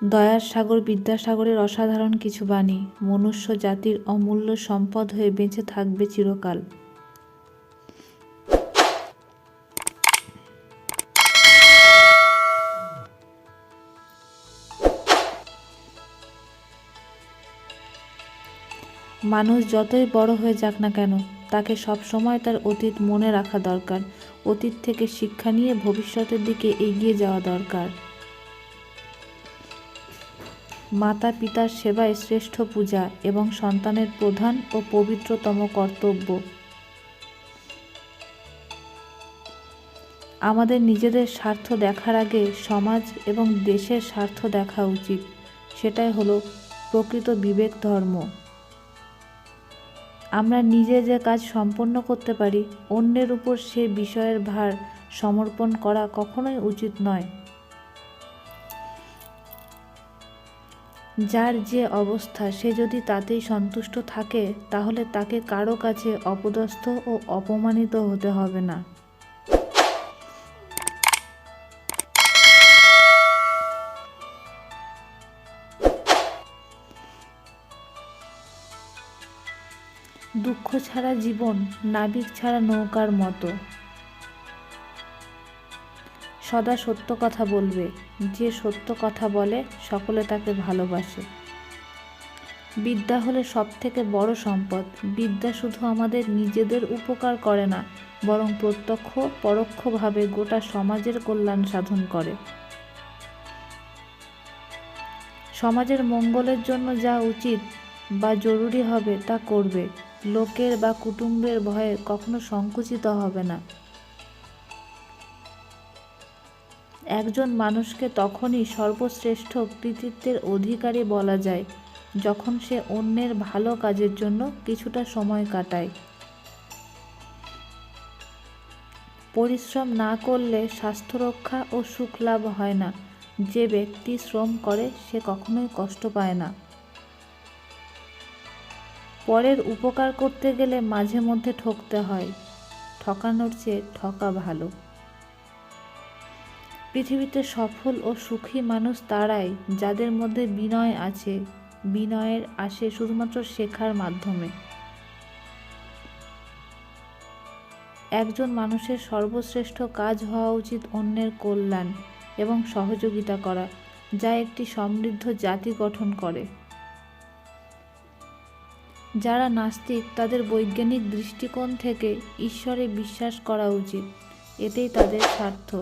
দয়ার সাগর বিদ্যাসাগরের অসাধারণ কিছু বাণী মনুষ্য জাতির অমূল্য সম্পদ হয়ে বেঁচে থাকবে চিরকাল। মানুষ যতই বড় হয়ে যাক না কেন, তাকে সব সময় তার অতীত মনে রাখা দরকার। অতীত থেকে শিক্ষা নিয়ে ভবিষ্যতের দিকে এগিয়ে যাওয়া দরকার। মাতা পিতার সেবাই শ্রেষ্ঠ পূজা এবং সন্তানের প্রধান ও পবিত্রতম কর্তব্য। আমাদের নিজেদের স্বার্থ দেখার আগে সমাজ এবং দেশের স্বার্থ দেখা উচিত। সেটাই হলো প্রকৃত বিবেক ধর্ম। আমরা নিজে যে কাজ সম্পন্ন করতে পারি, অন্যের উপর সে বিষয়ের ভার সমর্পণ করা কখনোই উচিত নয়। যার যে অবস্থা, সে যদি তাতেই সন্তুষ্ট থাকে, তাহলে তাকে কারো কাছে অপদস্থ ও অপমানিত হতে হবে না। দুঃখ ছাড়া জীবন নাবিক ছাড়া নৌকার মতো। সদা সত্য কথা বলবে। যে সত্য কথা বলে সকলে তাকে ভালোবাসে। বিদ্যা হলে সবথেকে বড় সম্পদ। বিদ্যা শুধু আমাদের নিজেদের উপকার করে না, বরং প্রত্যক্ষ পরোক্ষভাবে গোটা সমাজের কল্যাণ সাধন করে। সমাজের মঙ্গলের জন্য যা উচিত বা জরুরি হবে তা করবে। লোকের বা কুটুম্বের ভয়ে কখনো সংকুচিত হবে না। একজন মানুষকে তখনই সর্বশ্রেষ্ঠ কৃতিত্বের অধিকারী বলা যায়, যখন সে অন্যের ভালো কাজের জন্য কিছুটা সময় কাটায়। পরিশ্রম না করলে স্বাস্থ্য রক্ষা ও সুখ লাভ হয় না। যে ব্যক্তি শ্রম করে সে কখনোই কষ্ট পায় না। পরের উপকার করতে গেলে মাঝে মধ্যে ঠকতে হয়। ঠকানোর চেয়ে ঠকা ভালো। পৃথিবীতে সফল ও সুখী মানুষ তারাই, যাদের মধ্যে বিনয় আছে। বিনয়ের আসে শুধুমাত্র শেখার মাধ্যমে। একজন মানুষের সর্বশ্রেষ্ঠ কাজ হওয়া উচিত অন্যের কল্যাণ এবং সহযোগিতা করা, যা একটি সমৃদ্ধ জাতি গঠন করে। যারা নাস্তিক, তাদের বৈজ্ঞানিক দৃষ্টিকোণ থেকে ঈশ্বরে বিশ্বাস করা উচিত। এতেই তাদের স্বার্থ।